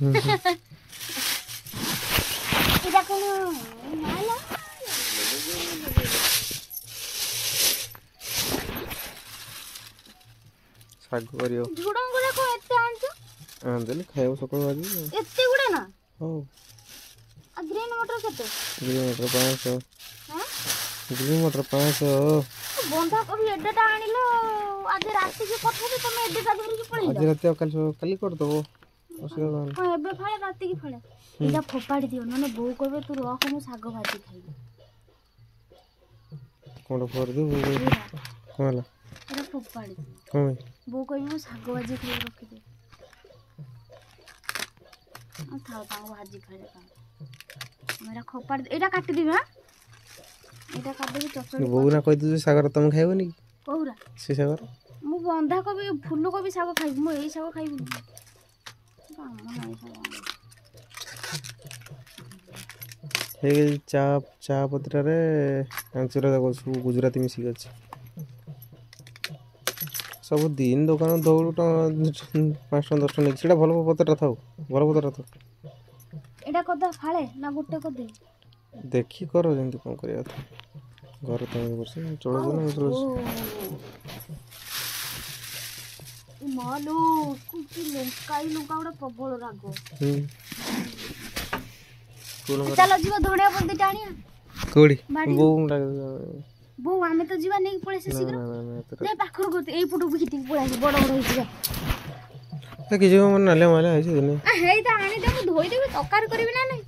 এটা কোন মালা শাগ করিও ঝুড়ঙ্গ রাখো এতে আনছো দেলি খাইব সকাল বাজি এতে গুড়া না ও আর গ্রিন মটর কেতে গ্রিন মটর 500 হ্যাঁ গ্রিন মটর 500 বন্ধা কবি এডেটা আনিলো আজ রাতে কি কথা যে তুমি এডেটা ধরিকি পড়িলো আজ রাতে কালি কর দেবো অসুবিধা নাই ଏବେ ଫାଳେ ରାତିକି ଫାଳେ ଏଇଟା ଫୋପାଡ଼ି ଦିଅ ନହେଲେ ବୋଉ କହିବେ ତୁ ରଖ ମୁଁ ଶାଗ ଭାଜି ଖାଇବି কোনটা করে দেব কোন ହେଲା ଏଇଟା ଫୋପାଡ଼ି ଦିଅ কোন ବୋଉ କହିବି ମୁଁ ଶାଗ ଭାଜି ଖାଇବି ରଖିଦେ ଆଉ ଥାଉ ତାଙ୍କୁ ଭାଜି ଖାଇଲେ ତାଙ୍କୁ ଏଇଟା ଫୋପାଡ଼ି ଏଇଟା କାଟିଦେବି ହଁ ଏଇଟା କାଟିଦେବି ଚଚଡ଼ି ବୋଉ ନା କହିଦେ ସାଗର ତମେ ଖାଇବନି କହୁରା ସେ ସାଗର ମୁଁ ବନ୍ଧାକୋବି ଫୁଲକୋବି ଶାଗ ଖାଇବି ମୁଁ ଏଇ ଶାଗ ଖାଇବିନି ଚା ପତ୍ରରେ ଆଞ୍ଚୁରା ସବୁ ଗୁଜୁରାତି ମିଶିକି ଅଛି ସବୁ ଦିନ ଦୋକାନ ଦୌଡୁ 5 ଟଙ୍କା 10 ଟଙ୍କା ନେଇକି ସେଇଟା ଭଲ ପତ୍ରଟା ଥାଉ ଭଲ ପତ୍ରଟା ଥାଉ ଏଇଟା କଦା ଫାଳେ ନା ଗୋଟେ କଦେ ଦେଖି କର ଯେମିତି କ'ଣ କରିବା ଘରେ ତମେ ବର୍ଷ ଚଳୁଛ ନା ମାଲୋ କୁଚି ଲଙ୍କା ଗୋଟେ ପ୍ରବଳ ରାଗ ଚାଲ ଯିବା ଧଣିଆ ପତ୍ର ଟାଣିଆ କୋଉଠି ବୋଉ ଆମେ ତ ଯିବା ନେଇକି ପଳେଇ ଆସିବା ଶୀଘ୍ର ଯାଇ ପାଖରୁ କରୁତେ ଏଇ ପଟକୁ ଭିତିକି ପଳେଇ ଆସିବ ବଡ଼ ବଡ଼ ହେଇଯିବା କିଛି ନାଲିଆ ମାଲିଆ ହେଇଛି ହେଇତା ଆଣିଦେ ମୁଁ ଧୋଇଦେବି ତରକାରୀ କରିବି ନା ନାଇଁ